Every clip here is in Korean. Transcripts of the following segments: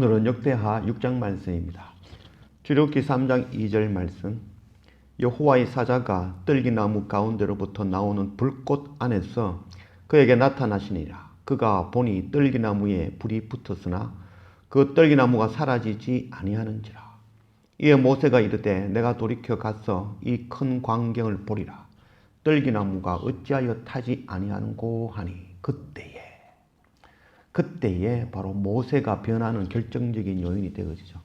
오늘은 역대하 6장 말씀입니다. 출애굽기 3장 2절 말씀. 여호와의 사자가 떨기나무 가운데로부터 나오는 불꽃 안에서 그에게 나타나시니라. 그가 보니 떨기나무에 불이 붙었으나 그 떨기나무가 사라지지 아니하는지라. 이에 모세가 이르되 내가 돌이켜 가서 이 큰 광경을 보리라. 떨기나무가 어찌하여 타지 아니하는고 하니 그때에 바로 모세가 변하는 결정적인 요인이 되어지죠.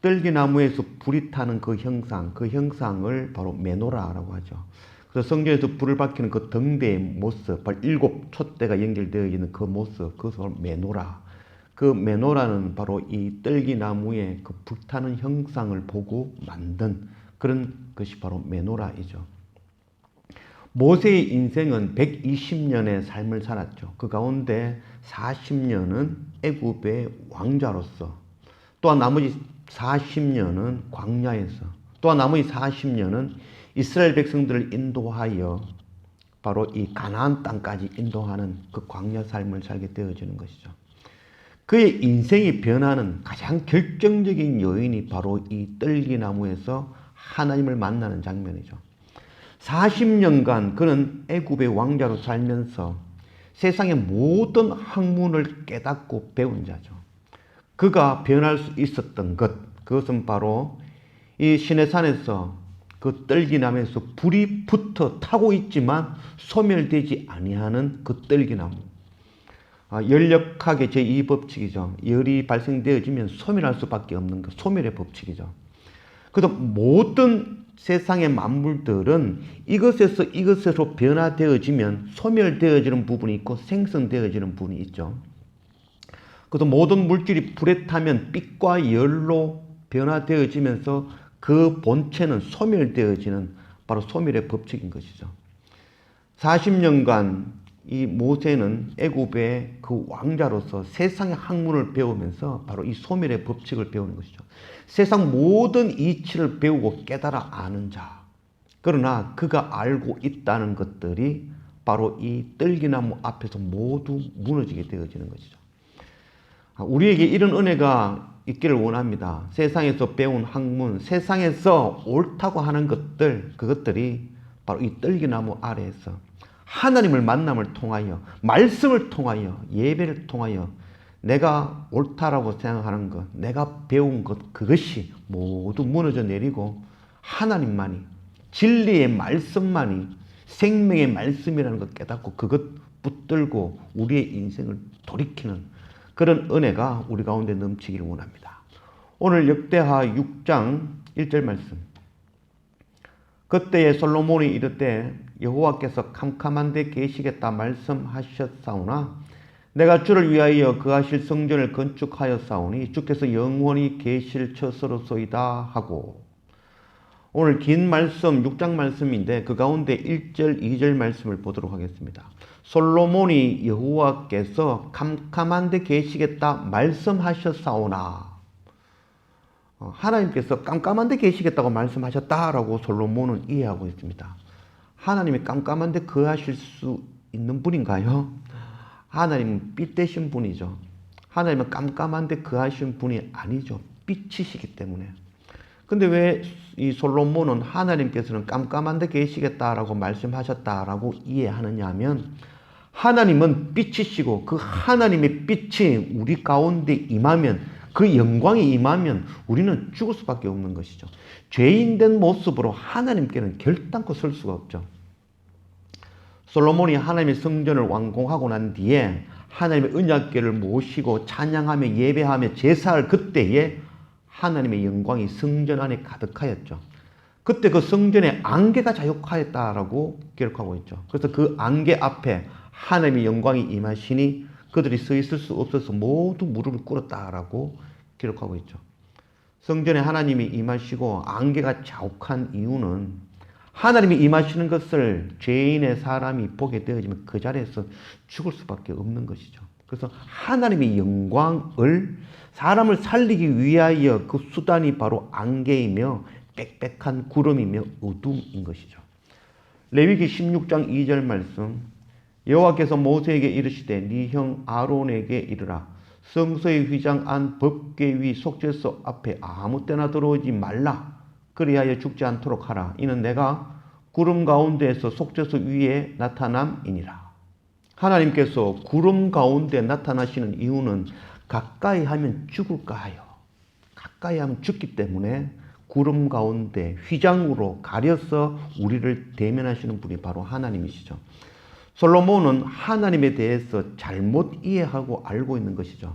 떨기나무에서 불이 타는 그 형상을 바로 메노라라고 하죠. 그래서 성경에서 불을 밝히는 그 등대의 모습, 바로 7 촛대가 연결되어 있는 그 모습, 그것을 메노라. 그 메노라는 바로 이 떨기나무의 그 불타는 형상을 보고 만든 그런 것이 바로 메노라이죠. 모세의 인생은 120년의 삶을 살았죠. 그 가운데 40년은 애굽의 왕자로서, 또한 나머지 40년은 광야에서, 또한 나머지 40년은 이스라엘 백성들을 인도하여 바로 이 가나안 땅까지 인도하는 그 광야 삶을 살게 되어지는 것이죠. 그의 인생이 변하는 가장 결정적인 요인이 바로 이 떨기나무에서 하나님을 만나는 장면이죠. 40년간 그는 애굽의 왕자로 살면서 세상의 모든 학문을 깨닫고 배운 자죠. 그가 변할 수 있었던 그것은 바로 이 시내산에서 그 떨기나무에서 불이 붙어 타고 있지만 소멸되지 아니하는 그 떨기나무. 열역학의 제2법칙이죠. 열이 발생되어지면 소멸할 수밖에 없는 그 소멸의 법칙이죠. 그래서 모든 세상의 만물들은 이것으로 변화되어지면 소멸되어지는 부분이 있고 생성되어지는 부분이 있죠. 그래서 모든 물질이 불에 타면 빛과 열로 변화되어지면서 그 본체는 소멸되어지는 바로 소멸의 법칙인 것이죠. 40년간 이 모세는 애굽의 그 왕자로서 세상의 학문을 배우면서 바로 이 소멸의 법칙을 배우는 것이죠. 세상 모든 이치를 배우고 깨달아 아는 자. 그러나 그가 알고 있다는 것들이 바로 이 떨기나무 앞에서 모두 무너지게 되어지는 것이죠. 우리에게 이런 은혜가 있기를 원합니다. 세상에서 배운 학문, 세상에서 옳다고 하는 그것들이 바로 이 떨기나무 아래에서 하나님을 만남을 통하여, 말씀을 통하여, 예배를 통하여 내가 옳다라고 생각하는 것, 내가 배운 것, 그것이 모두 무너져 내리고 하나님만이, 진리의 말씀만이 생명의 말씀이라는 것 깨닫고 그것 붙들고 우리의 인생을 돌이키는 그런 은혜가 우리 가운데 넘치기를 원합니다. 오늘 역대하 6장 1절 말씀. 그때에 솔로몬이 이르되 여호와께서 캄캄한 데 계시겠다 말씀하셨사오나 내가 주를 위하여 거하실 성전을 건축하였사오니 주께서 영원히 계실 처소로소이다 하고. 오늘 긴 말씀 6장 말씀인데 그 가운데 1절 2절 말씀을 보도록 하겠습니다. 솔로몬이 여호와께서 캄캄한 데 계시겠다 말씀하셨사오나, 하나님께서 깜깜한 데 계시겠다고 말씀하셨다라고 솔로몬은 이해하고 있습니다. 하나님이 깜깜한 데 거하실 수 있는 분인가요? 하나님은 빛 되신 분이죠. 하나님은 깜깜한 데 거하신 분이 아니죠. 빛이시기 때문에. 근데 왜 이 솔로몬은 하나님께서는 깜깜한 데 계시겠다라고 말씀하셨다라고 이해하느냐 하면, 하나님은 빛이시고 그 하나님의 빛이 우리 가운데 임하면, 그 영광이 임하면 우리는 죽을 수밖에 없는 것이죠. 죄인된 모습으로 하나님께는 결단코 설 수가 없죠. 솔로몬이 하나님의 성전을 완공하고 난 뒤에 하나님의 언약궤를 모시고 찬양하며 예배하며 제사할 그때에 하나님의 영광이 성전 안에 가득하였죠. 그때 그 성전에 안개가 자욱하였다라고 기록하고 있죠. 그래서 그 안개 앞에 하나님의 영광이 임하시니 그들이 서 있을 수 없어서 모두 무릎을 꿇었다라고 기록하고 있죠. 성전에 하나님이 임하시고 안개가 자욱한 이유는 하나님이 임하시는 것을 죄인의 사람이 보게 되어지면 그 자리에서 죽을 수밖에 없는 것이죠. 그래서 하나님의 영광을 사람을 살리기 위하여 그 수단이 바로 안개이며 빽빽한 구름이며 어둠인 것이죠. 레위기 16장 2절 말씀. 여호와께서 모세에게 이르시되 네 형 아론에게 이르라. 성서의 휘장 안 법궤 위 속죄소 앞에 아무 때나 들어오지 말라. 그리하여 죽지 않도록 하라. 이는 내가 구름 가운데에서 속죄소 위에 나타남이니라. 하나님께서 구름 가운데 나타나시는 이유는 가까이 하면 죽을까 하여, 가까이 하면 죽기 때문에 구름 가운데 휘장으로 가려서 우리를 대면하시는 분이 바로 하나님이시죠. 솔로몬은 하나님에 대해서 잘못 이해하고 알고 있는 것이죠.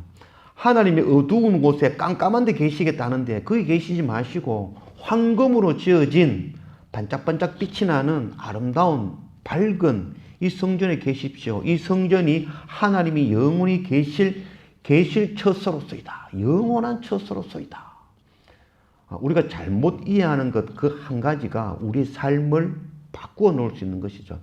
하나님이 어두운 곳에 깜깜한 데 계시겠다는데 거기 계시지 마시고 황금으로 지어진 반짝반짝 빛이 나는 아름다운 밝은 이 성전에 계십시오. 이 성전이 하나님이 영원히 계실 처소로서이다. 영원한 처소로서이다. 우리가 잘못 이해하는 것 그 한 가지가 우리 삶을 바꾸어 놓을 수 있는 것이죠.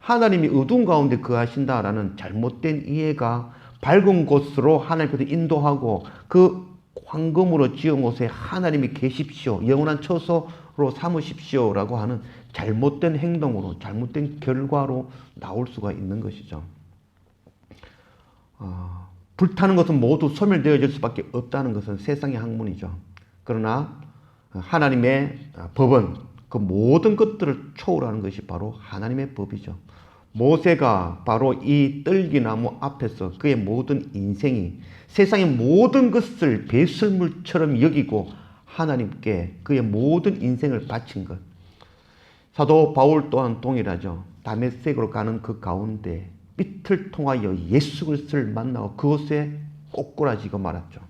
하나님이 어두운 가운데 거하신다라는 잘못된 이해가 밝은 곳으로 하나님께서 인도하고 그 황금으로 지은 곳에 하나님이 계십시오. 영원한 처소로 삼으십시오라고 하는 잘못된 행동으로, 잘못된 결과로 나올 수가 있는 것이죠. 불타는 것은 모두 소멸되어질 수밖에 없다는 것은 세상의 학문이죠. 그러나 하나님의 법은 그 모든 것들을 초월하는 것이 바로 하나님의 법이죠. 모세가 바로 이 떨기나무 앞에서 그의 모든 인생이 세상의 모든 것을 배설물처럼 여기고 하나님께 그의 모든 인생을 바친 것. 사도 바울 또한 동일하죠. 다메섹으로 가는 그 가운데 빛을 통하여 예수 그리스도를 만나고 그곳에 꼬꾸라지고 말았죠.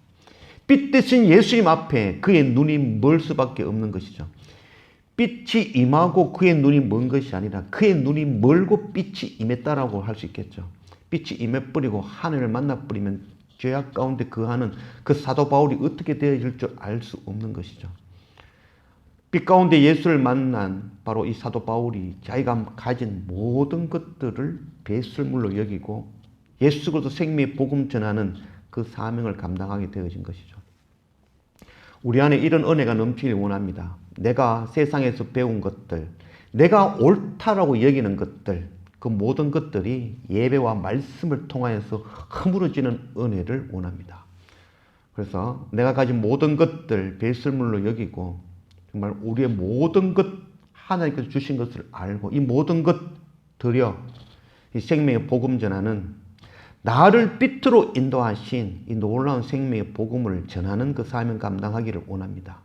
빛 대신 예수님 앞에 그의 눈이 멀 수밖에 없는 것이죠. 빛이 임하고 그의 눈이 먼 것이 아니라 그의 눈이 멀고 빛이 임했다라고 할 수 있겠죠. 빛이 임해버리고 하늘을 만나버리면 죄악 가운데 거하는 그 사도 바울이 어떻게 되어질 줄 알 수 없는 것이죠. 빛 가운데 예수를 만난 바로 이 사도 바울이 자기가 가진 모든 것들을 배설물로 여기고 예수 그리스도 생명의 복음 전하는 그 사명을 감당하게 되어진 것이죠. 우리 안에 이런 은혜가 넘치길 원합니다. 내가 세상에서 배운 것들, 내가 옳다라고 여기는 것들, 그 모든 것들이 예배와 말씀을 통하여서 허물어지는 은혜를 원합니다. 그래서 내가 가진 모든 것들 배설물로 여기고 정말 우리의 모든 것 하나님께서 주신 것을 알고 이 모든 것 들여 이 생명의 복음 전하는 나를 빛으로 인도하신 이 놀라운 생명의 복음을 전하는 그 사명 감당하기를 원합니다.